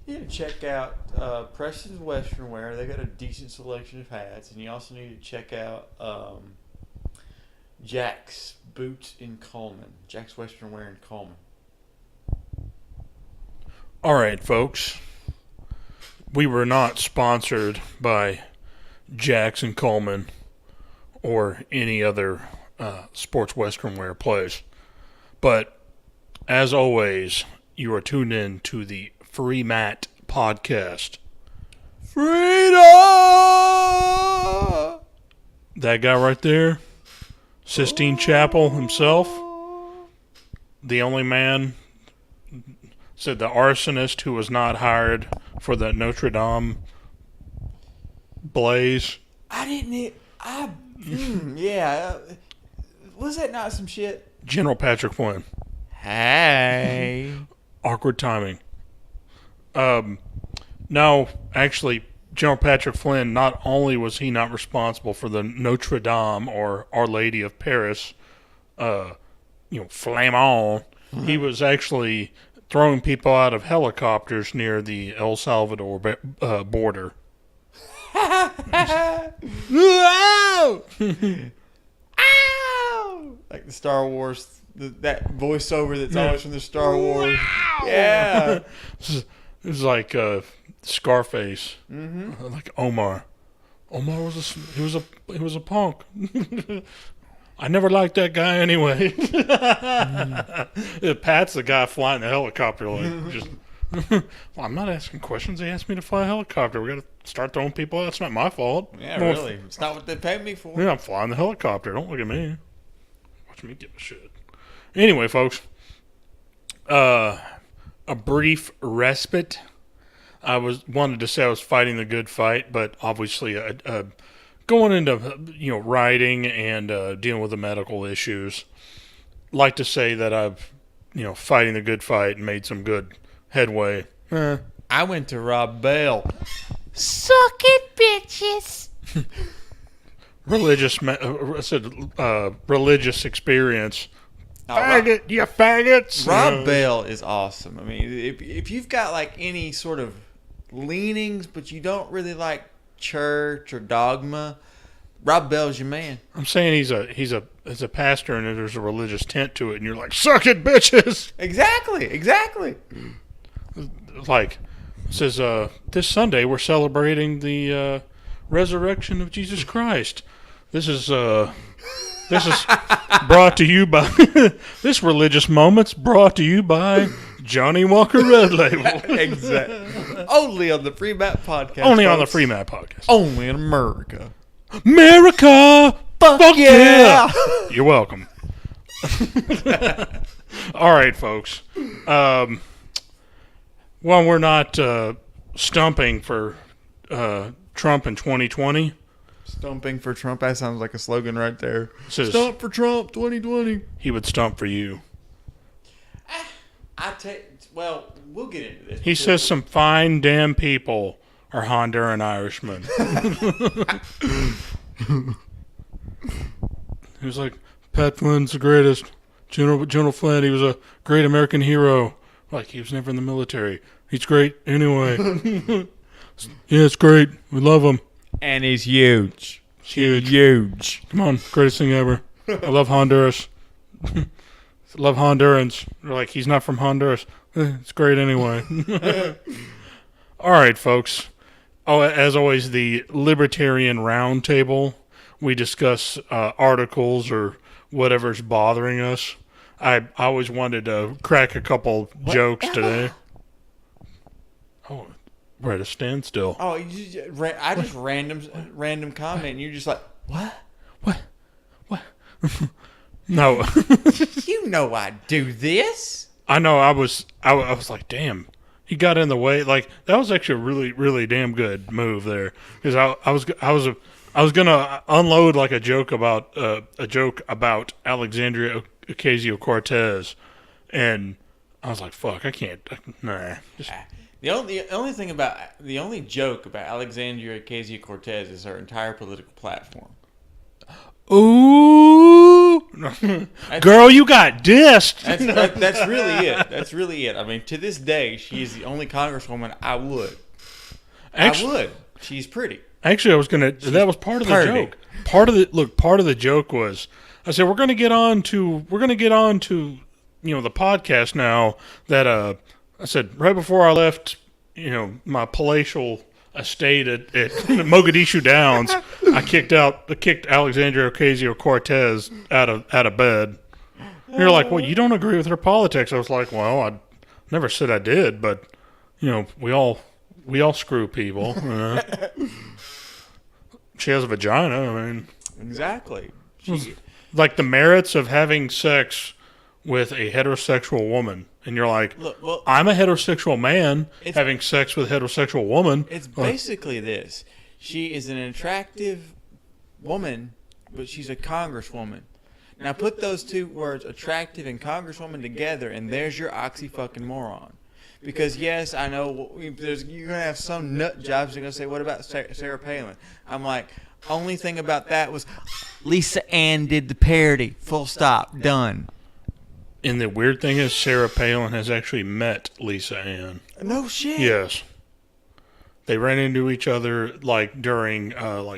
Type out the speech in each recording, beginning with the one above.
You need to check out Preston's Western Wear. They got a decent selection of hats, and you also need to check out Jack's Boots in Coleman. Jack's Western Wear in Coleman. All right, folks. We were not sponsored by Jack's and Coleman or any other sports Western wear place. But, as always, you are tuned in to the Free Matt Podcast. Freedom! That guy right there, Sistine Chapel himself, the only man, said the arsonist who was not hired for the Notre Dame blaze. Yeah. Was that not some shit? General Patrick Flynn. Hey. Awkward timing. No, actually, General Patrick Flynn, not only was he not responsible for the Notre Dame or Our Lady of Paris, flamon, he was actually throwing people out of helicopters near the El Salvador border. Ow! Ow! Like the Star Wars, that voiceover that's always from the Star Wars. Wow! Yeah. It was like Scarface, like Omar. Omar was he was a punk. I never liked that guy anyway. Pat's the guy flying the helicopter. Well, I'm not asking questions. They asked me to fly a helicopter. We got to start throwing people out. It's not my fault. Yeah, really. It's not what they paid me for. Yeah, I'm flying the helicopter. Don't look at me. Watch me give a shit. Anyway, folks. A brief respite. I wanted to say I was fighting the good fight, but obviously going into writing and dealing with the medical issues. Like to say that I've fighting the good fight and made some good headway. I went to Rob Bell. Suck it, bitches. Religious experience. Faggot, you faggots. Rob Bell is awesome. I mean, if you've got like any sort of leanings, but you don't really like church or dogma, Rob Bell's your man. I'm saying he's a pastor and there's a religious tint to it, and you're like, suck it, bitches. Exactly. Like, it says this Sunday we're celebrating the resurrection of Jesus Christ. This is brought to you by this religious moment's brought to you by Johnny Walker Red Label. Exactly. Only on the Free Matt Podcast. Only folks. on the Free Matt Podcast. Only in America. America! Fuck yeah! You're welcome. All right, folks. Well, we're not stumping for Trump in 2020. Stumping for Trump. That sounds like a slogan right there. Stump for Trump 2020. He would stump for you. Well, we'll get into this. He says some fine damn people are Honduran Irishmen. He was like, Pat Flynn's the greatest. General Flynn, he was a great American hero. Like, he was never in the military. He's great anyway. Yeah, it's great. We love him. And he's huge. Huge. Come on, greatest thing ever. I love Honduras. Love Hondurans. They're like, he's not from Honduras. It's great anyway. All right, folks. Oh, as always, the Libertarian Roundtable. We discuss articles or whatever's bothering us. I always wanted to crack a couple jokes today. Oh, we're at a standstill. Oh, I just random comment, and you're just like, what? No. You know I do this. I know. I was like, damn. He got in the way. Like, that was actually a really, really damn good move there. Because I was gonna unload like a joke about Alexandria Ocasio-Cortez, and I was like, fuck, I can't. Nah. The only joke about Alexandria Ocasio-Cortez is her entire political platform. Ooh. Girl, you got dissed. That's really it. That's really it. I mean, to this day, she is the only congresswoman I would. I would. She's pretty. Actually, I was gonna. That was part of the joke. Part of the joke was, I said we're gonna get on to the podcast now. That I said right before I left, my palatial estate at Mogadishu Downs, I kicked Alexandria Ocasio-Cortez out of bed. And you're like, well, you don't agree with her politics. I was like, well, I never said I did, but we all screw people. She has a vagina. I mean, exactly. Like the merits of having sex with a heterosexual woman, and you're like, look, well, I'm a heterosexual man having sex with a heterosexual woman. It's basically this. She is an attractive woman, but she's a congresswoman. Now put those two words, attractive and congresswoman, together, and there's your oxy-fucking-moron. Because, yes, I know you're going to have some nut jobs that are going to say, what about Sarah Palin? I'm like, only thing about that was Lisa Ann did the parody. Full stop. Done. And the weird thing is Sarah Palin has actually met Lisa Ann. No shit. Yes. They ran into each other during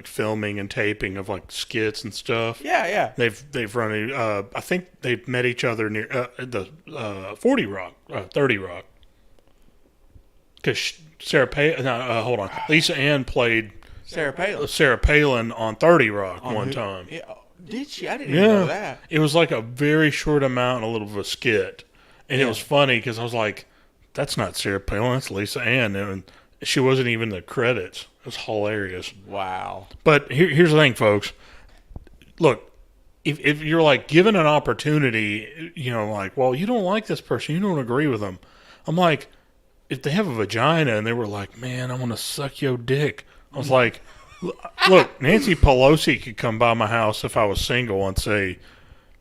filming and taping of skits and stuff. Yeah. They've run I think they've met each other near the 30 Rock. Because Lisa Ann played Sarah Palin on 30 Rock one time. Yeah. Did she? I didn't even know that. It was like a very short amount, a little of a skit. And it was funny because I was like, that's not Sarah Palin, that's Lisa Ann. And she wasn't even in the credits. It was hilarious. Wow. But here's the thing, folks. Look, if you're given an opportunity, well, you don't like this person, you don't agree with them. I'm like, if they have a vagina and they were like, man, I want to suck your dick. I was like, look, Nancy Pelosi could come by my house if I was single and say,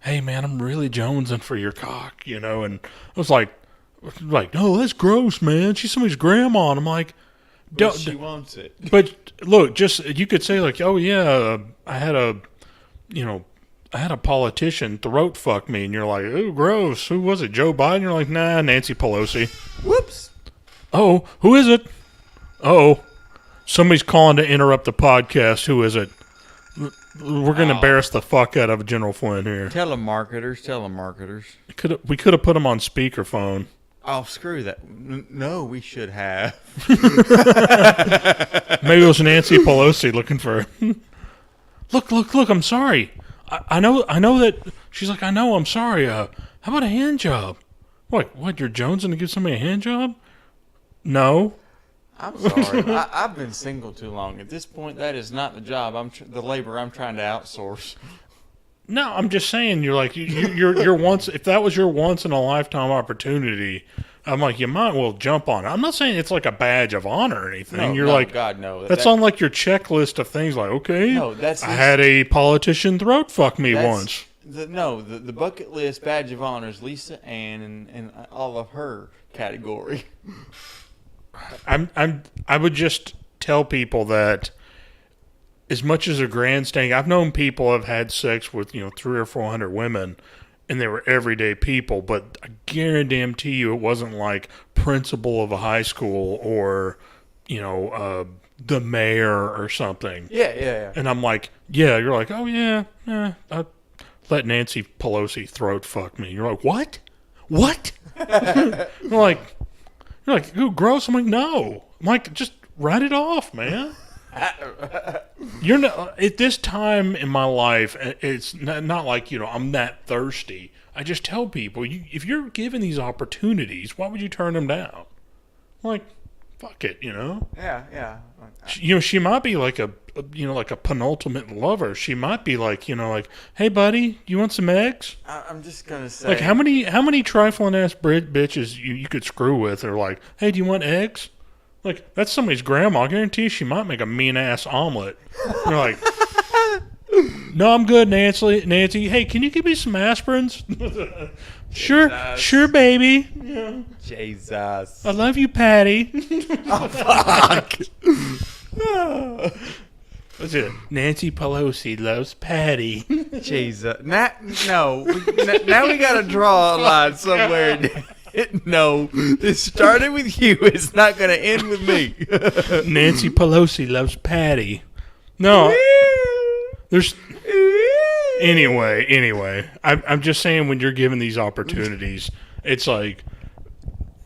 hey, man, I'm really jonesing for your cock, And I was like, no, that's gross, man. She's somebody's grandma. And I'm like, but she wants it. But look, you could say oh, yeah, I had a politician throat fuck me. And you're like, oh, gross. Who was it, Joe Biden? You're like, nah, Nancy Pelosi. Whoops. Oh, who is it? Oh, somebody's calling to interrupt the podcast. Who is it? We're going to embarrass the fuck out of General Flynn here. Telemarketers. We could have put him on speakerphone. Oh, screw that. No, we should have. Maybe it was Nancy Pelosi looking for... Look, I'm sorry. I know that... She's like, I know, I'm sorry. How about a hand job? What, you're jonesing to give somebody a hand job? No. I'm sorry. I've been single too long. At this point, that is not the job. The labor I'm trying to outsource. No, I'm just saying. You're like you're once. If that was your once in a lifetime opportunity, I'm like, you might well jump on it. I'm not saying it's like a badge of honor or anything. God, no. That's on your checklist of things. Like, okay, no, I had a politician throat fuck me once. The bucket list badge of honor is Lisa Ann and all of her category. I would just tell people that as much as a grandstanding, I've known people have had sex with 300 or 400 women, and they were everyday people. But I guarantee you, it wasn't like principal of a high school or the mayor or something. Yeah. And I'm like, yeah. You're like, oh yeah, I let Nancy Pelosi throat fuck me. You're like, what? You're like, ooh, gross. I'm like, no. I'm like, just write it off, man. You're not, at this time in my life, it's not like, I'm that thirsty. I just tell people, if you're given these opportunities, why would you turn them down? I'm like, fuck it, Yeah. She might be like a penultimate lover. She might be like, hey, buddy, you want some eggs? I'm just going to say. Like, how many trifling ass bitches you could screw with are like, hey, do you want eggs? Like, that's somebody's grandma. I guarantee you she might make a mean ass omelet. You're like, no, I'm good, Nancy. Hey, can you give me some aspirins? Sure, baby. Yeah. Jesus. I love you, Patty. Oh, fuck. What's it? Nancy Pelosi loves Patty. Jesus. Now we got to draw a line somewhere. No, this started with you. It's not going to end with me. Nancy Pelosi loves Patty. No, there's... Anyway, I'm just saying when you're given these opportunities, it's like...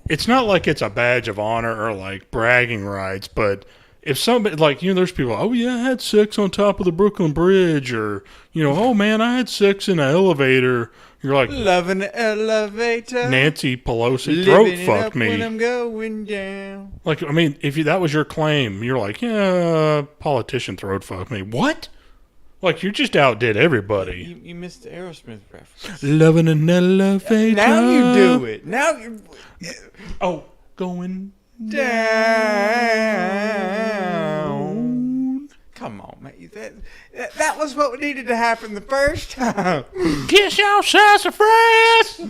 It's not like it's a badge of honor or like bragging rights, but if somebody, like, there's people, oh yeah, I had sex on top of the Brooklyn Bridge, or, oh man, I had sex in an elevator. You're like, love an elevator. Nancy Pelosi throat fucked me. When I'm going down. Like, I mean, if that was your claim, you're like, yeah, politician throat fucked me. What? Like, you just outdid everybody. You missed the Aerosmith reference. Loving an elevator. Now you do it. Now you... Oh, going down. Come on, man. That was what needed to happen the first time. Kiss your sassafras.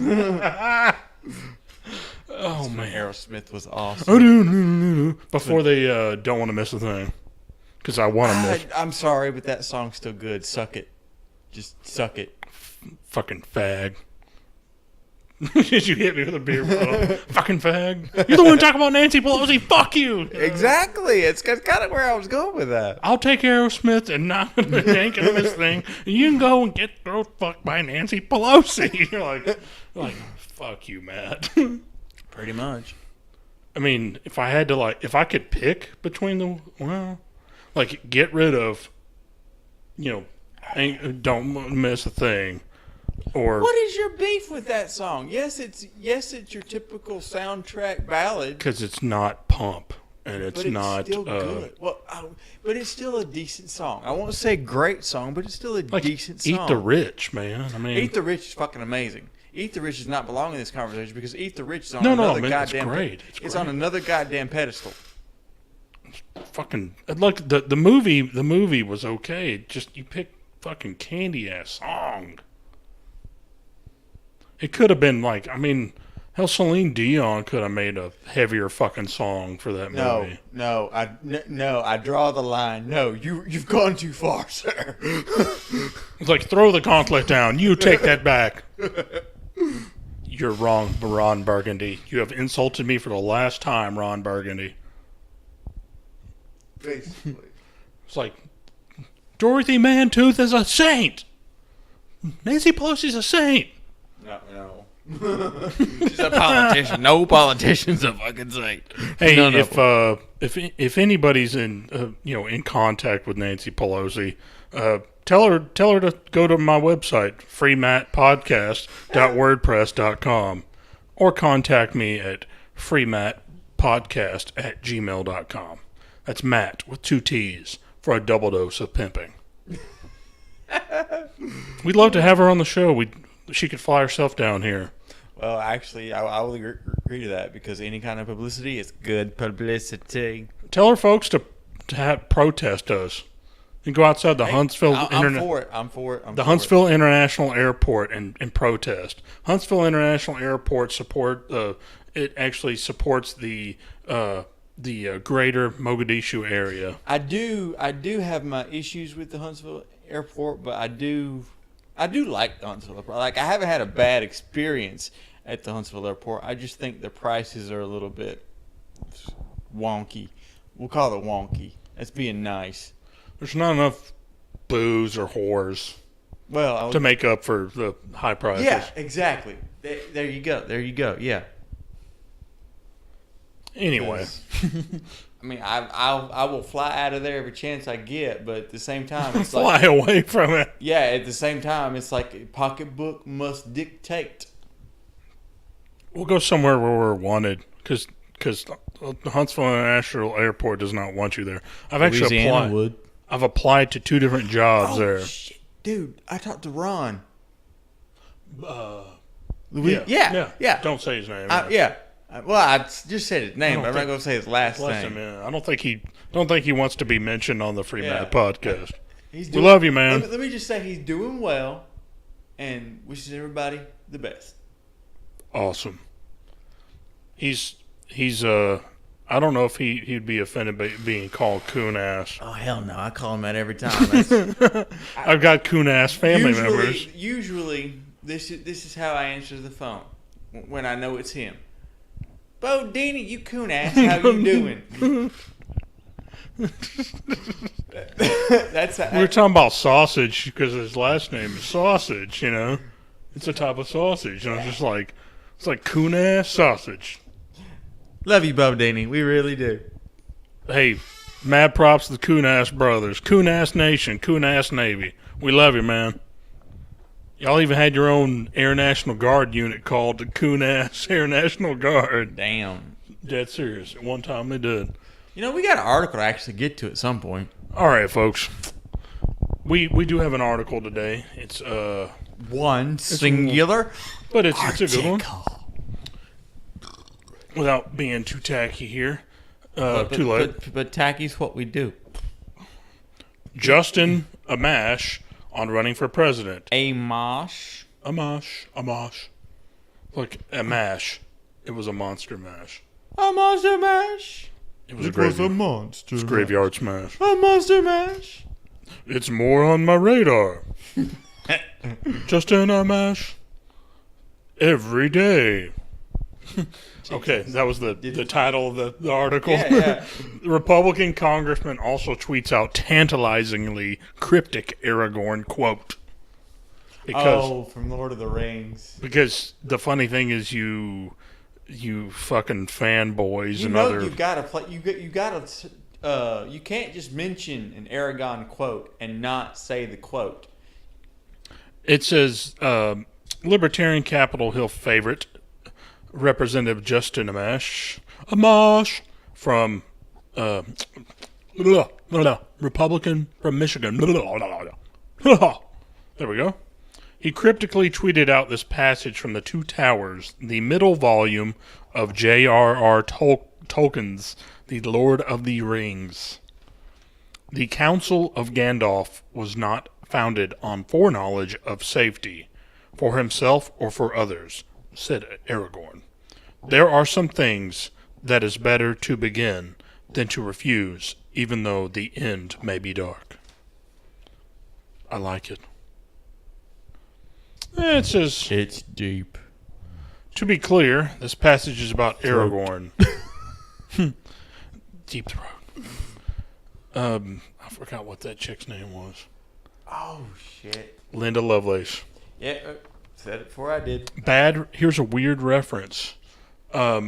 Oh, man. Aerosmith was awesome. Before they don't want to miss a thing. Because I want to miss. I'm sorry, but that song's still good. Suck it. Just suck it. Fucking fag. Did you hit me with a beer bottle? Fucking fag. You're the one talking about Nancy Pelosi. Fuck you. Exactly. It's kind of where I was going with that. I'll take Aerosmith and not ain't gonna miss thing. You can go and get throat fucked by Nancy Pelosi. You're like, fuck you, Matt. Pretty much. I mean, if I could pick between get rid of, don't miss a thing. Or what is your beef with that song? Yes, it's your typical soundtrack ballad. Because it's not pump, and it's not still good. Well, but it's still a decent song. I won't say great song, but it's still a decent song. Eat the Rich, man. I mean, Eat the Rich is fucking amazing. Eat the Rich does not belong in this conversation because Eat the Rich is on another goddamn. It's great. It's on another goddamn pedestal. Fucking like the movie was okay. Just you pick fucking candy ass song. It could have been hell, Celine Dion could have made a heavier fucking song for that movie. No, I draw the line. No, you've gone too far, sir. It's like, throw the gauntlet down. You take that back. You're wrong, Ron Burgundy. You have insulted me for the last time, Ron Burgundy. Basically. It's like, Dorothy Mantooth is a saint. Nancy Pelosi's a saint. No. She's a politician. No politician's a fucking saint. Hey, if anybody's in contact with Nancy Pelosi, tell her to go to my website, freemattpodcast.wordpress.com, or contact me at freemattpodcast@gmail.com. That's Matt with 2 T's for a double dose of pimping. We'd love to have her on the show. She could fly herself down here. Well, actually, I will agree to that because any kind of publicity is good publicity. Tell her folks to protest us. You go outside the Huntsville. I'm for it. Huntsville International Airport and protest. Huntsville International Airport it actually supports the greater Mogadishu area. I do have my issues with the Huntsville Airport, but I do like the Huntsville Airport. Like, I haven't had a bad experience at the Huntsville Airport. I just think the prices are a little bit wonky. We'll call it wonky. That's being nice. There's not enough booze or whores to make up for the high prices. Yeah, exactly. There you go. Yeah. Anyway. I mean, I will fly out of there every chance I get, but at the same time, it's fly away from it. Yeah, at the same time, it's like a pocketbook must dictate. We'll go somewhere where we're wanted, because the Huntsville International Airport does not want you there. I've applied to 2 different jobs there. Shit. Dude, I talked to Ron. Yeah. Don't say his name. Yeah. Well, I just said his name, but I'm not going to say his last name. I don't think he wants to be mentioned on the Free Matt podcast. We love you, man. Let me just say he's doing well, and wishes everybody the best. Awesome. He's I don't know if he'd be offended by being called coon ass. Oh, hell no. I call him that every time. I've got coon ass family members. Usually, this is how I answer the phone when I know it's him. Bo Dini, you coon ass, how you doing? That's how, We were talking about sausage because his last name is Sausage, you know. It's a type of sausage. And it's like coon ass sausage. love you, Bo Dini. We really do. Hey, mad props to the coon ass brothers. Coon ass nation, coon ass Navy. We love you, man. Y'all even had your own Air National Guard unit called the coon ass Air National Guard. Damn. Dead serious. At one time they did. You know, we got an article to actually get to at some point. All right, folks. We do have an article today. It's One singular, but it's a good one. Without being too tacky here. Too late. But tacky's what we do. Justin Amash on running for president. Amash. Amash. Look, Amash. It was a monster mash. A monster mash. It was a monster. It's graveyard smash. A monster mash. It's more on my radar. Justin Amash. Every day. Okay, that was the title of the article. Yeah. The Republican congressman also tweets out tantalizingly cryptic Aragorn quote. Because, from Lord of the Rings. Because the funny thing is you fucking fanboys You and know other... you gotta play. You gotta. You can't just mention an Aragon quote and not say the quote. It says, Libertarian Capitol Hill favorite, Representative Justin Amash from Republican from Michigan. There we go. He cryptically tweeted out this passage from The Two Towers, the middle volume of J.R.R. Tolkien's The Lord of the Rings. The Council of Gandalf was not founded on foreknowledge of safety, for himself or for others, said Aragorn. There are some things that is better to begin than to refuse, even though the end may be dark. I like it. It says, It's deep. to be clear, this passage is about Aragorn. Deep throat. I forgot what that chick's name was. Oh shit. Linda Lovelace. Yeah, said it before I did. Bad. Here's a weird reference. A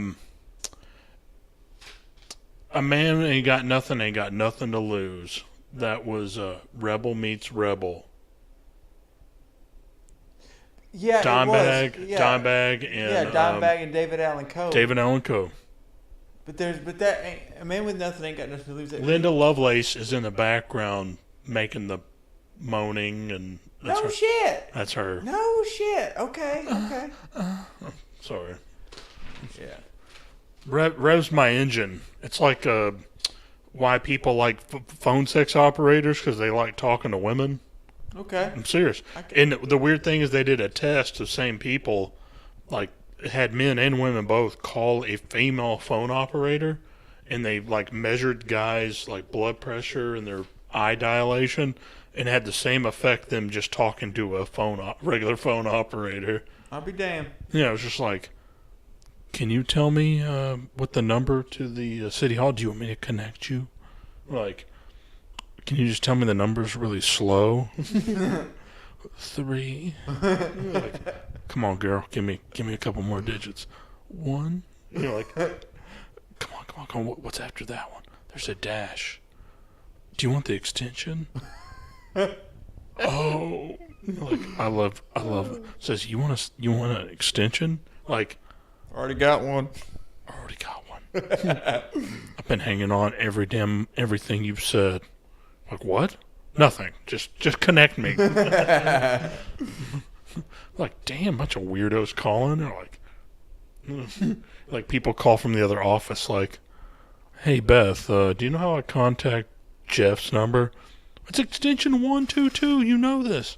man ain't got nothing to lose. That was Rebel Meets Rebel. Yeah, Dimebag, it was. Yeah. Dimebag, and Dimebag and David Allan Coe. David Allan Coe. But that ain't, a man with nothing ain't got nothing to lose. Linda Lovelace is in the background making the moaning, and that's No her. shit. That's her. No shit. Okay. Sorry. Yeah. Revs my engine. It's like why people like phone sex operators, because they like talking to women. Okay. I'm serious. And the weird thing is they did a test of same people, like had men and women both call a female phone operator, and they like measured guys' like blood pressure and their eye dilation, and had the same effect them just talking to a regular phone operator. I'll be damned. Yeah, it was just like, can you tell me what the number to the city hall? Do you want me to connect you? Like, can you just tell me the number's really slow? 3. Like, come on, girl, give me a couple more digits. 1. You're like, come on. What's after that one? There's a dash. Do you want the extension? Oh, like I love. Says you want an extension? Like, Already got one. I already got one. I've been hanging on everything you've said. Like, what? Nothing. Just connect me. Like, damn, bunch of weirdos calling. They're like, like people call from the other office. Like, hey Beth, do you know how I contact Jeff's number? It's extension 122. You know this.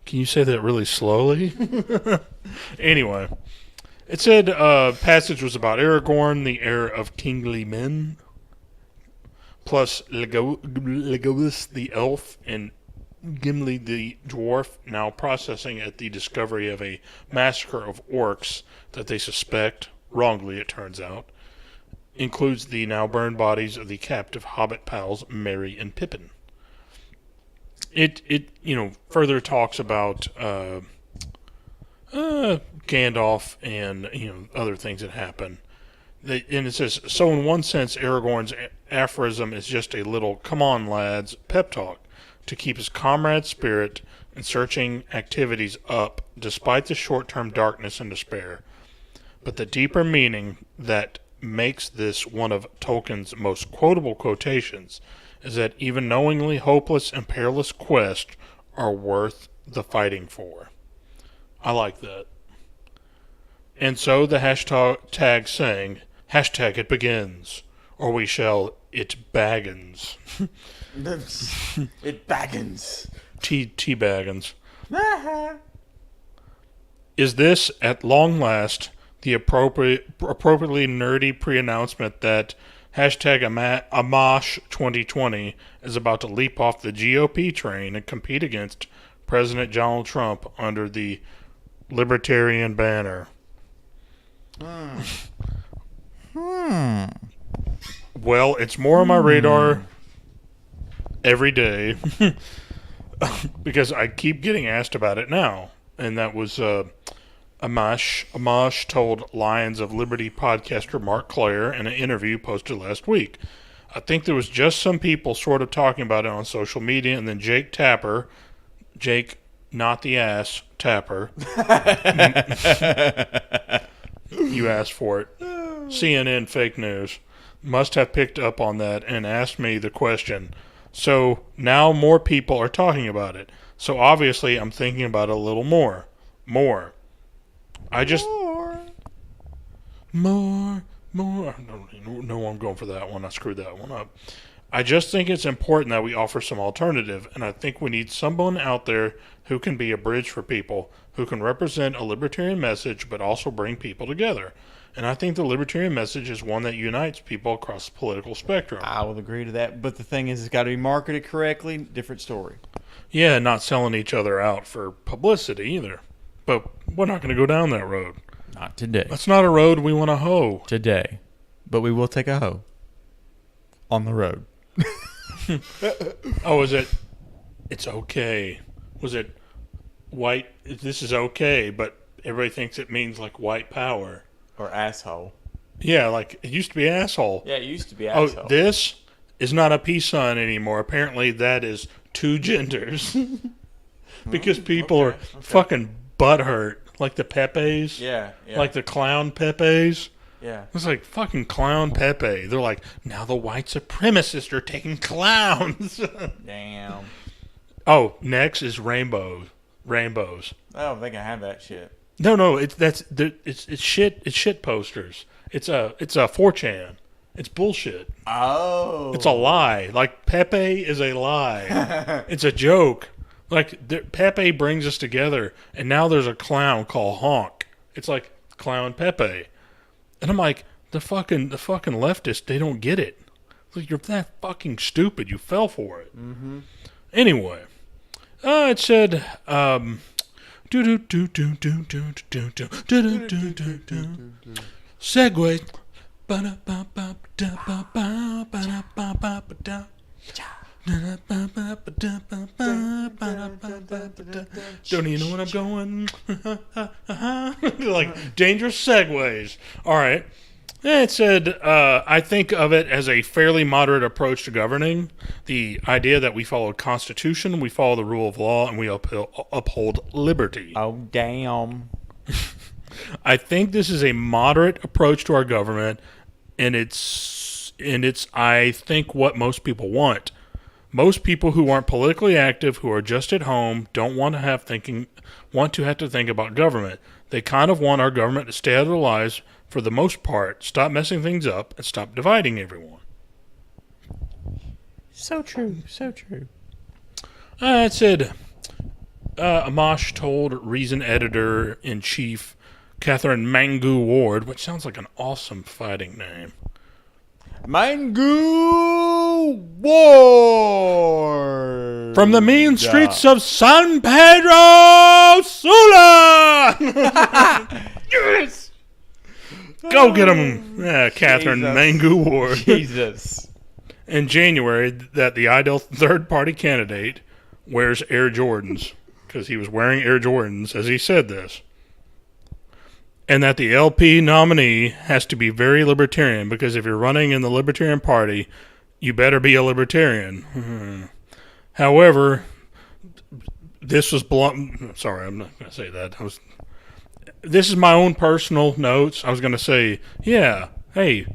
Can you say that really slowly? Anyway, It said passage was about Aragorn, the heir of kingly men, plus Legolas the elf and Gimli the dwarf, now processing at the discovery of a massacre of orcs that they suspect, wrongly it turns out, includes the now burned bodies of the captive hobbit pals Merry and Pippin. It further talks about Gandalf and other things that happen. And it says, so in one sense, Aragorn's aphorism is just a little "come on, lads" pep talk to keep his comrade's spirit and searching activities up despite the short-term darkness and despair. But the deeper meaning that makes this one of Tolkien's most quotable quotations is that even knowingly hopeless and perilous quests are worth the fighting for. I like that. And so the hashtag saying, hashtag it begins, or we shall it baggins. It baggins. Tea baggins. Is this, at long last, the appropriately nerdy pre-announcement that hashtag Amash 2020 is about to leap off the GOP train and compete against President Donald Trump under the Libertarian banner? Well, it's more on my radar every day because I keep getting asked about it now. And that was Amash told Lions of Liberty podcaster Mark Claire in an interview posted last week. I think there was just some people sort of talking about it on social media, and then Jake Tapper, Jake, not the ass, Tapper, you asked for it, CNN fake news, must have picked up on that and asked me the question. So now more people are talking about it. So obviously I'm thinking about it a little more. I just... More. No, I'm going for that one. I screwed that one up. I just think it's important that we offer some alternative, and I think we need someone out there who can be a bridge for people, who can represent a libertarian message but also bring people together. And I think the libertarian message is one that unites people across the political spectrum. I will agree to that, but the thing is, it's got to be marketed correctly. Different story. Yeah, not selling each other out for publicity either. But we're not going to go down that road. Not today. That's not a road we want to hoe. Today. But we will take a hoe. On the road. Oh, is it? It's okay. Was it white? This is okay, but everybody thinks it means like white power. Or asshole. Yeah, like it used to be asshole. Yeah, it used to be asshole. Oh, this is not a peace sign anymore. Apparently that is two genders. Because people are fucking butthurt. Like the Pepes. Yeah. Like the clown Pepes. Yeah. It's like fucking clown Pepe. They're like, now the white supremacists are taking clowns. Damn. Oh, next is rainbows. I don't think I have that shit. No, it's shit. It's shit posters. It's a 4chan. It's bullshit. Oh. It's a lie. Like Pepe is a lie. It's a joke. Like Pepe brings us together, and now there's a clown called Honk. It's like Clown Pepe, and I'm like, the fucking leftists, they don't get it. It's like, you're that fucking stupid. You fell for it. Mm-hmm. Anyway, it said, segue. Don't you know what I'm going? Like dangerous segues. All right. It said, I think of it as a fairly moderate approach to governing. The idea that we follow a constitution, we follow the rule of law, and we uphold liberty. Oh, damn. I think this is a moderate approach to our government, and it's I think what most people want. Most people who aren't politically active, who are just at home, don't want to have to think about government. They kind of want our government to stay out of their lives for the most part, stop messing things up, and stop dividing everyone. So true. It said, Amash told Reason editor-in-chief Catherine Mangu Ward, which sounds like an awesome fighting name. Mangu Ward. From the mean streets of San Pedro Sula! Yes! Go get him, Catherine Jesus. Mangu Ward. Jesus. In January, that the ideal third-party candidate wears Air Jordans, because he was wearing Air Jordans as he said this. And that the LP nominee has to be very libertarian, because if you're running in the Libertarian Party, you better be a libertarian. However, this was sorry, I'm not going to say that. This is my own personal notes. I was going to say, yeah, hey,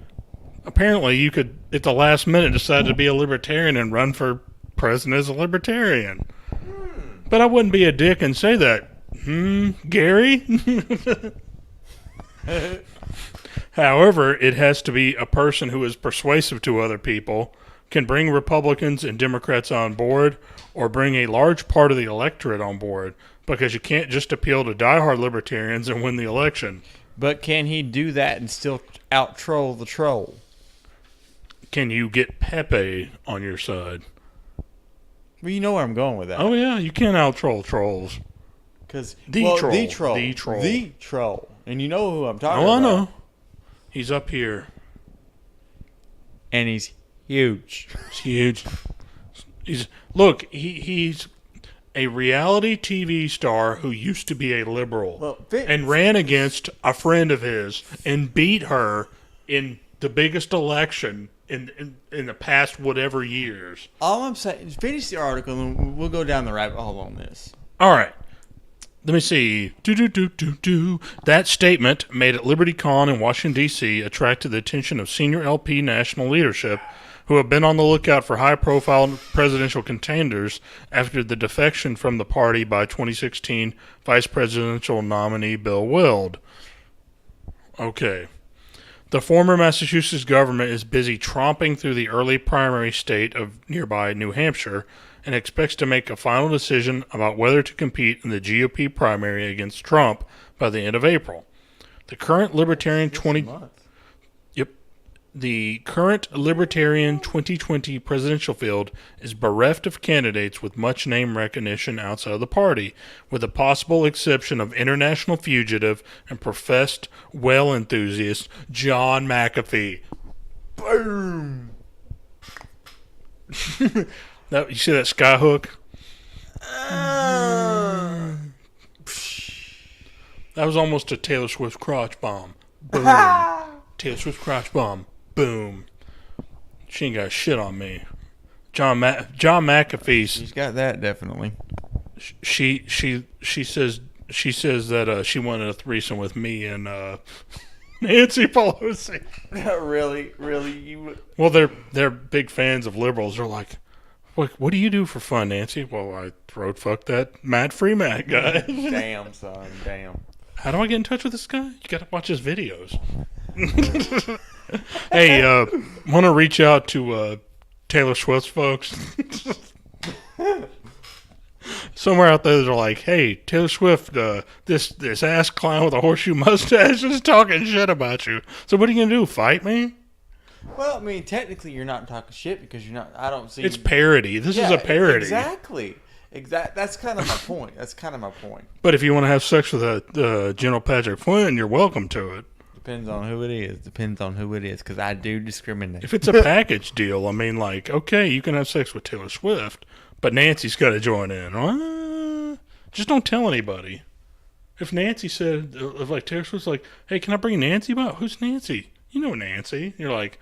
apparently you could, at the last minute, decide to be a libertarian and run for president as a libertarian. But I wouldn't be a dick and say that. Gary? However, it has to be a person who is persuasive to other people, can bring Republicans and Democrats on board, or bring a large part of the electorate on board, because you can't just appeal to diehard libertarians and win the election. But can he do that and still out-troll the troll? Can you get Pepe on your side? Well, you know where I'm going with that. Oh, yeah, you can't out-troll trolls. Because The troll. The troll. And you know who I'm talking Oh, about. I know. He's up here. And he's huge. He's huge. He's a reality TV star who used to be a liberal and ran against a friend of his and beat her in the biggest election in the past whatever years. All I'm saying is finish the article and we'll go down the rabbit hole on this. All right. Let me see. That statement made at LibertyCon in Washington, D.C. attracted the attention of senior LP national leadership who have been on the lookout for high-profile presidential contenders after the defection from the party by 2016 vice presidential nominee Bill Weld. Okay. The former Massachusetts government is busy tromping through the early primary state of nearby New Hampshire and expects to make a final decision about whether to compete in the GOP primary against Trump by the end of April. The current Libertarian 2020 presidential field is bereft of candidates with much name recognition outside of the party, with the possible exception of international fugitive and professed whale enthusiast John McAfee. Boom! You see that skyhook? That was almost a Taylor Swift crotch bomb. Boom. Taylor Swift crotch bomb. Boom. She ain't got shit on me. John McAfee. She's got that definitely. She says that she wanted a threesome with me and Nancy Pelosi. Really? Well, they're big fans of liberals. They're like, what do you do for fun, Nancy? Well, I throat fuck that Matt Freemat guy. Damn, son. Damn. How do I get in touch with this guy? You gotta watch his videos. Hey, want to reach out to Taylor Swift's folks? Somewhere out there, they're like, hey, Taylor Swift, this ass clown with a horseshoe mustache is talking shit about you. So what are you going to do, fight me? Well, I mean, technically you're not talking shit because you're not, I don't see. It's parody. This is a parody. Exactly. That's kind of my point. But if you want to have sex with General Patrick Flynn, you're welcome to it. Depends on who it is. Because I do discriminate. If it's a package deal, I mean, like, okay, you can have sex with Taylor Swift, but Nancy's got to join in. Just don't tell anybody. If Nancy said, like, Taylor Swift's like, hey, can I bring Nancy by? Who's Nancy? You know Nancy. You're like,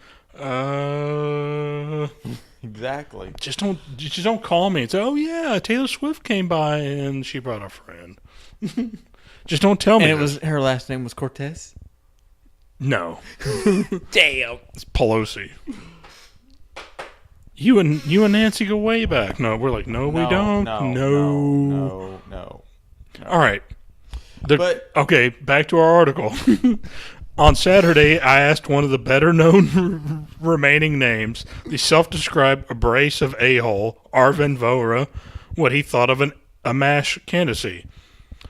Exactly. Just don't call me and say, oh, yeah, Taylor Swift came by and she brought a friend. Just don't tell me. And her last name was Cortez? No. Damn. It's Pelosi. You and Nancy go way back. No, we're like, no, we don't. No. All right. Okay, back to our article. On Saturday, I asked one of the better-known remaining names, the self-described abrasive a-hole, Arvin Vohra, what he thought of an Amash candidacy.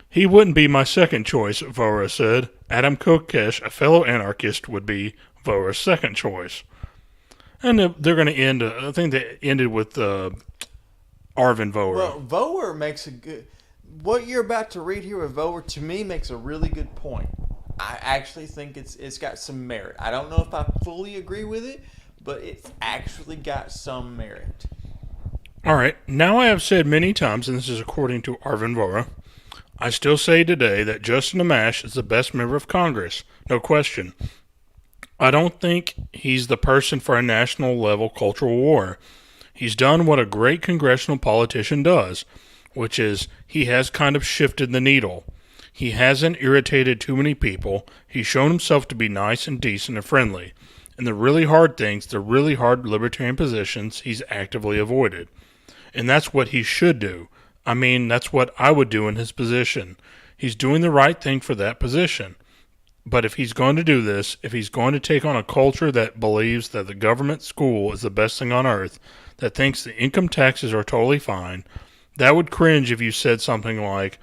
He wouldn't be my second choice, Vora said. Adam Kokesh, a fellow anarchist, would be Vora's second choice. And they're going to end, I think they ended with Arvin Vohra. Well, Vohra makes a good... What you're about to read here with Vohra, to me, makes a really good point. I actually think it's got some merit. I don't know if I fully agree with it, but it's actually got some merit. All right. Now I have said many times, and this is according to Arvin Vohra, I still say today that Justin Amash is the best member of Congress. No question. I don't think he's the person for a national level cultural war. He's done what a great congressional politician does, which is he has kind of shifted the needle. He hasn't irritated too many people. He's shown himself to be nice and decent and friendly. And the really hard things, the really hard libertarian positions, he's actively avoided. And that's what he should do. I mean, that's what I would do in his position. He's doing the right thing for that position. But if he's going to do this, if he's going to take on a culture that believes that the government school is the best thing on earth, that thinks the income taxes are totally fine, that would cringe if you said something like,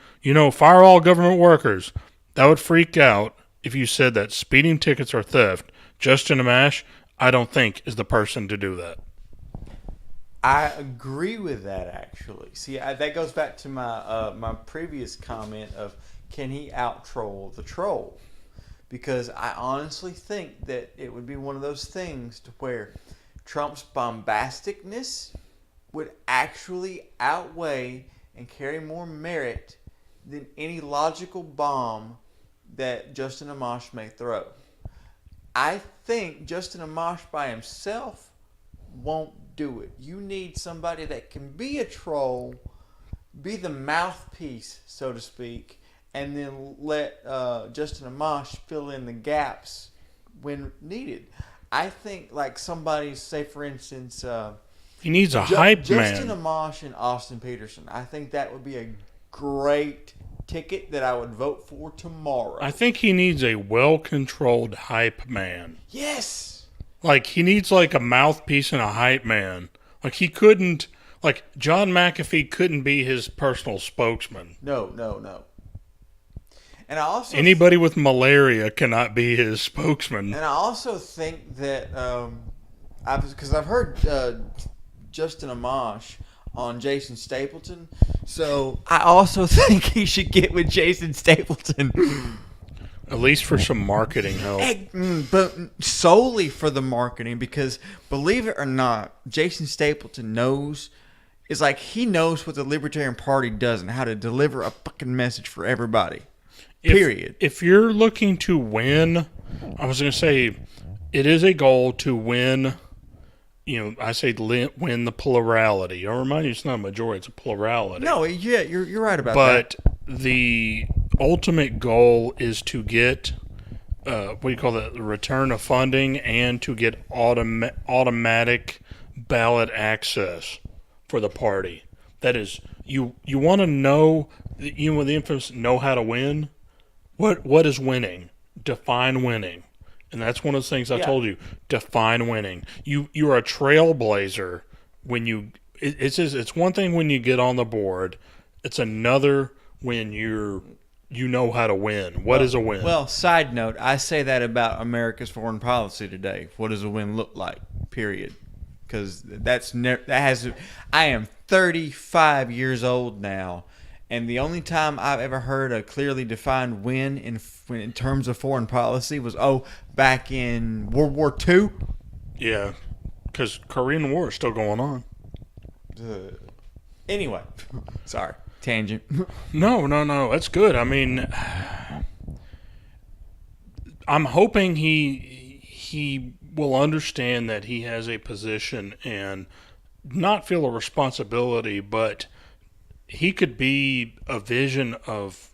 fire all government workers. That would freak out if you said that speeding tickets are theft. Justin Amash, I don't think, is the person to do that. I agree with that, actually. See, that goes back to my previous comment of, can he out-troll the troll? Because I honestly think that it would be one of those things to where Trump's bombasticness would actually outweigh and carry more merit than any logical bomb that Justin Amash may throw. I think Justin Amash by himself won't do it. You need somebody that can be a troll, be the mouthpiece, so to speak, and then let Justin Amash fill in the gaps when needed. I think, like somebody, say for instance, he needs a hype man. Justin Amash and Austin Peterson. I think that would be a great ticket that I would vote for tomorrow. I think he needs a well-controlled hype man. Yes. Like, he needs like a mouthpiece and a hype man. Like, he couldn't, like, John McAfee couldn't be his personal spokesman. No. And I also anybody with malaria cannot be his spokesman. And I also think that because I've heard Justin Amash on Jason Stapleton, so I also think he should get with Jason Stapleton. At least for some marketing help. But solely for the marketing, because believe it or not, Jason Stapleton knows. It's like he knows what the Libertarian Party does and how to deliver a fucking message for everybody. Period. If you're looking to win, I was going to say, it is a goal to win, I say win the plurality. I'll remind you, it's not a majority, it's a plurality. No, yeah, you're right about that. But the ultimate goal is to get, the return of funding and to get automatic ballot access for the party. That is, you want to know, with the infamous know how to win. What is winning? Define winning. And that's one of the things I told you. Define winning. You're a trailblazer when it's one thing when you get on the board. It's another when you know how to win. What is a win? Well, side note, I say that about America's foreign policy today. What does a win look like? Period. Because I am 35 years old now. And the only time I've ever heard a clearly defined win in terms of foreign policy was, back in World War II. Yeah, because Korean War is still going on. Anyway, sorry, tangent. No, that's good. I mean, I'm hoping he will understand that he has a position and not feel a responsibility, but he could be a vision of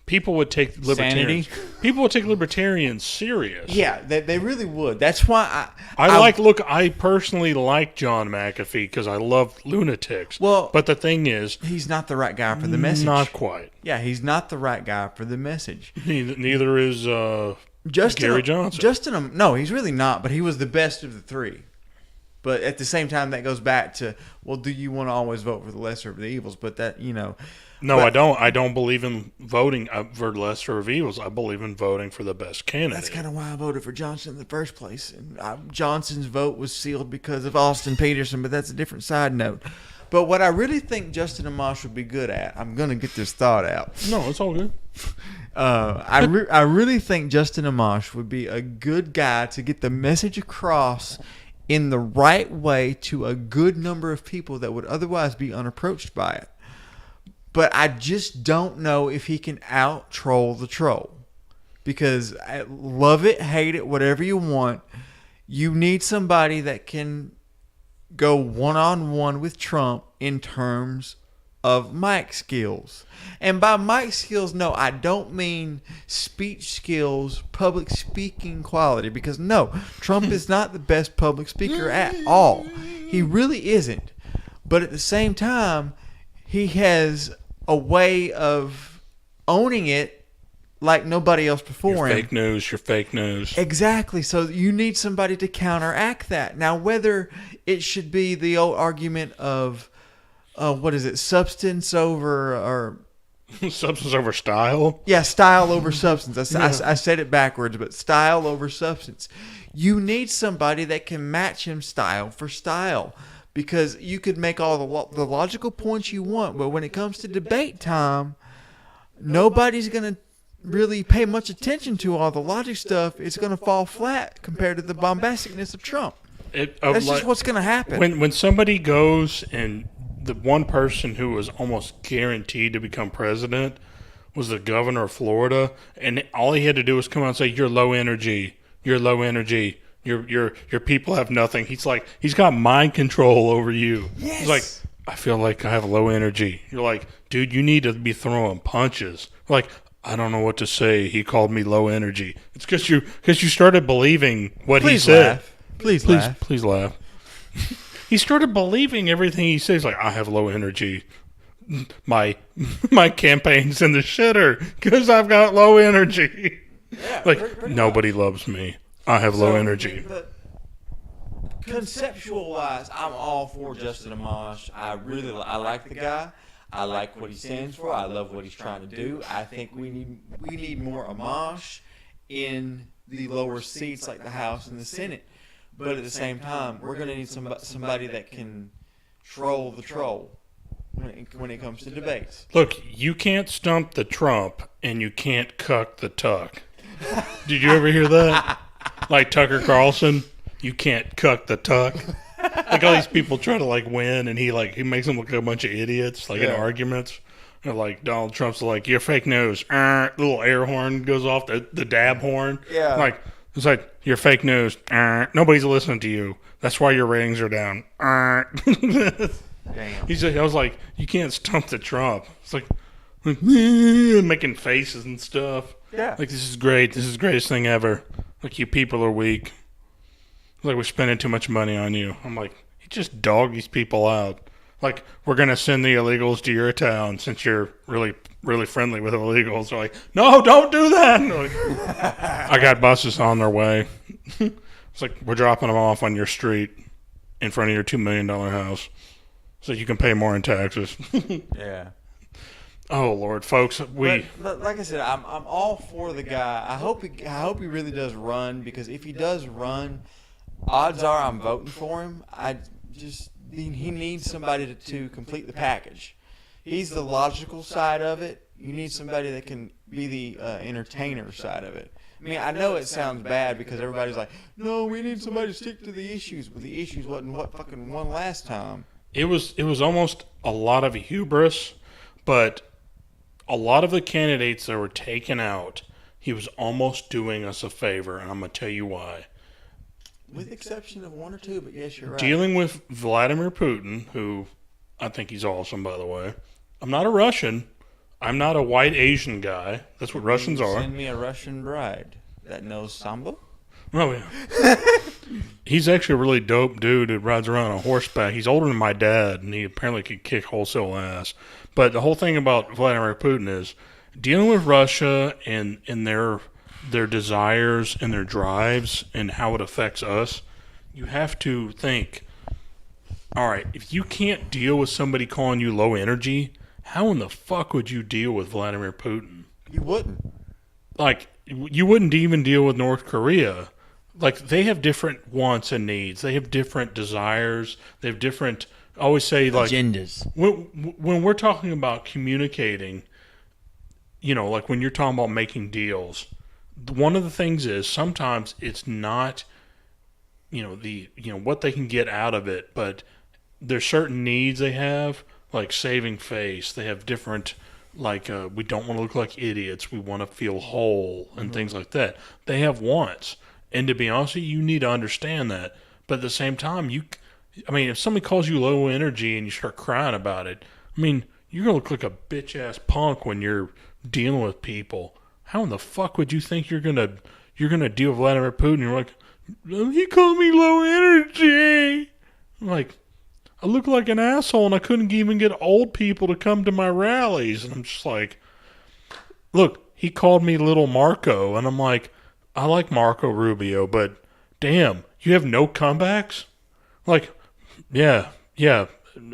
people would take libertarians. Sanity. People would take libertarians serious. Yeah, they really would. That's why I personally like John McAfee because I love lunatics. Well, but the thing is, he's not the right guy for the message. Not quite. Yeah, he's not the right guy for the message. Neither is Gary Johnson. No, he's really not. But he was the best of the three. But at the same time, that goes back to, well, do you want to always vote for the lesser of the evils? But that, No, but, I don't. I don't believe in voting for lesser of evils. I believe in voting for the best candidate. That's kind of why I voted for Johnson in the first place. And Johnson's vote was sealed because of Austin Peterson, but that's a different side note. But what I really think Justin Amash would be good at, I'm going to get this thought out. No, it's all good. I really think Justin Amash would be a good guy to get the message across in the right way to a good number of people that would otherwise be unapproached by it. But I just don't know if he can out-troll the troll. Because I love it, hate it, whatever you want, you need somebody that can go one-on-one with Trump in terms of mic skills. And by mic skills, no, I don't mean speech skills, public speaking quality. Because no, Trump is not the best public speaker at all. He really isn't. But at the same time, he has a way of owning it like nobody else before him. You're fake news. Exactly. So you need somebody to counteract that. Now, whether it should be the old argument of, substance over Substance over style? Yeah, style over substance. I said it backwards, but style over substance. You need somebody that can match him style for style. Because you could make all the logical points you want, but when it comes to debate time, nobody's going to really pay much attention to all the logic stuff. It's going to fall flat compared to the bombasticness of Trump. That's just what's going to happen. When somebody goes and the one person who was almost guaranteed to become president was the governor of Florida, and all he had to do was come out and say, "You're low energy. You're low energy. Your people have nothing." He's like, he's got mind control over you. Yes. He's like, "I feel like I have low energy." You're like, "Dude, you need to be throwing punches." Like, "I don't know what to say. He called me low energy." It's because you started believing what he said. Laugh. Please laugh. Please laugh. He started believing everything he says. Like, "I have low energy. My campaign's in the shitter because I've got low energy." Yeah, like, pretty nobody loves me. I have low energy. But conceptual wise, I'm all for Justin Amash. I like the guy. I like what he stands for. I love what he's trying to do. I think we need more Amash in the lower seats like the House and the Senate. But at the same time, we're going to need somebody that can troll the troll when it comes to debates. Look, you can't stump the Trump and you can't cuck the Tuck. Did you ever hear that? Like Tucker Carlson, you can't cuck the Tuck. Like all these people try to win, and he makes them look like a bunch of idiots, in arguments. And like Donald Trump's like, "You're fake news." Little air horn goes off, the dab horn. Yeah. It's like, "You're fake news." Nobody's listening to you. That's why your ratings are down. Damn. I was like, you can't stump the Trump. It's like making faces and stuff. Yeah. Like, "This is great. This is the greatest thing ever. Like, you people are weak. Like, we're spending too much money on you." I'm like, you just dog these people out. Like, "We're going to send the illegals to your town since you're really, really friendly with illegals." They're like, "No, don't do that." Like, I got buses on their way. It's like, "We're dropping them off on your street in front of your $2 million house so you can pay more in taxes." Yeah. Oh Lord, folks, But like I said, I'm all for the guy. I hope he really does run, because if he does run, odds are I'm voting for him. He needs somebody to complete the package. He's the logical side of it. You need somebody that can be the entertainer side of it. I mean, I know it sounds bad because everybody's like, "No, we need somebody to stick to the issues," but the issues wasn't what fucking won last time. It was almost a lot of hubris, but a lot of the candidates that were taken out, he was almost doing us a favor, and I'm going to tell you why. With the exception of one or two, but yes, you're right. Dealing with Vladimir Putin, who I think he's awesome, by the way. I'm not a Russian. I'm not a white Asian guy. That's what Russians are. Send me a Russian bride that knows Samba. Oh, yeah. He's actually a really dope dude who rides around on horseback. He's older than my dad, and he apparently could kick wholesale ass. But the whole thing about Vladimir Putin is dealing with Russia and their desires and their drives and how it affects us. You have to think All right, if you can't deal with somebody calling you low energy, how in the fuck would you deal with Vladimir Putin? You wouldn't. Like, you wouldn't even deal with North Korea. Like, they have different wants and needs. They have different desires. They have different, I always say, like, agendas. When we're talking about communicating, you know, like when you're talking about making deals, one of the things is sometimes it's not, what they can get out of it, but there's certain needs they have, like saving face. They have different, like, we don't want to look like idiots. We want to feel whole and things like that. They have wants. And to be honest with you, you need to understand that. But at the same time, if somebody calls you low energy and you start crying about it, you're going to look like a bitch-ass punk when you're dealing with people. How in the fuck would you think you're going to deal with Vladimir Putin? You're like, he called me low energy. I'm like, I look like an asshole and I couldn't even get old people to come to my rallies. And I'm just like, look, he called me little Marco. And I'm like, I like Marco Rubio, but damn, you have no comebacks? Like, yeah.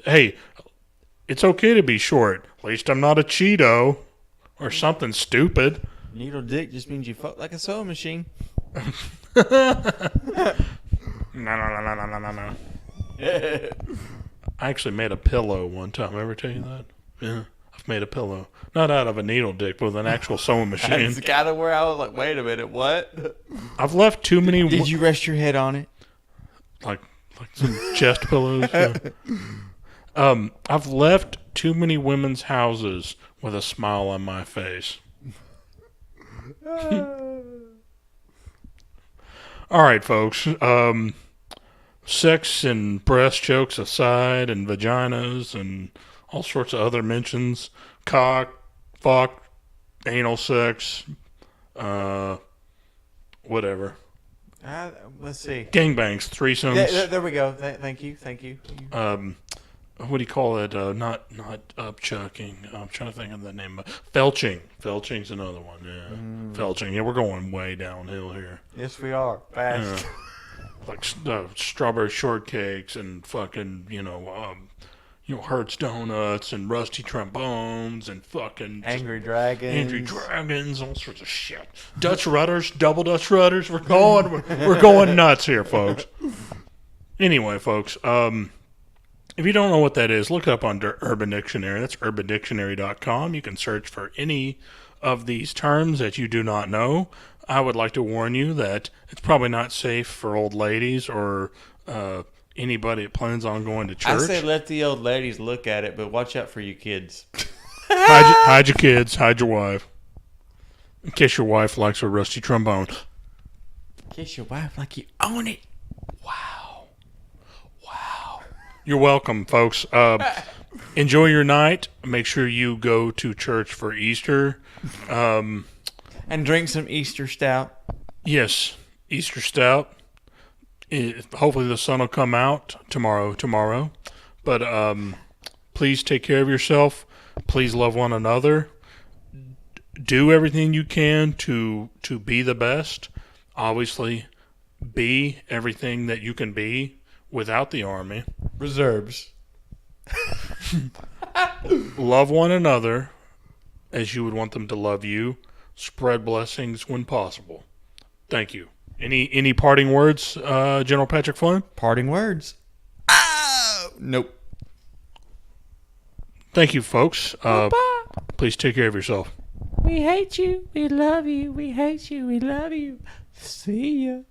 Hey, it's okay to be short. At least I'm not a Cheeto or something stupid. Needle dick just means you fuck like a sewing machine. No. I actually made a pillow one time. Ever tell you that? Yeah, I've made a pillow. Not out of a needle dick, but with an actual sewing machine. That's kind of where I was like, wait a minute, what? I've left too many... Did you rest your head on it? Like some chest pillows? Yeah. I've left too many women's houses with a smile on my face. All right, folks. Sex and breast jokes aside, and vaginas and all sorts of other mentions. Cock, fuck, anal sex, whatever. Let's see. Gangbangs, threesomes. There we go. Thank you. What do you call it? Not upchucking. I'm trying to think of the name. Felching. Felching's another one. Yeah, felching. Yeah, we're going way downhill here. Yes, we are. Fast. Like strawberry shortcakes and fucking Hertz donuts and rusty trombones and fucking Angry dragons, all sorts of shit. Dutch rudders, double Dutch rudders. We're going nuts here, folks. Anyway, folks. If you don't know what that is, look it up on Urban Dictionary. That's urbandictionary.com. You can search for any of these terms that you do not know. I would like to warn you that it's probably not safe for old ladies or anybody that plans on going to church. I say let the old ladies look at it, but watch out for you kids. Hide your kids. Hide your wife. In case your wife likes a rusty trombone. Kiss your wife like you own it. Wow. You're welcome, folks. Enjoy your night. Make sure you go to church for Easter. And drink some Easter stout. Yes, Easter stout. Hopefully the sun will come out tomorrow. But please take care of yourself. Please love one another. Do everything you can to be the best. Obviously, be everything that you can be without the army. Reserves. Love one another as you would want them to love you. Spread blessings when possible. Thank you. Any parting words, General Patrick Flynn? Parting words. Oh, nope. Thank you, folks. Please take care of yourself. We hate you. We love you. We hate you. We love you. See ya.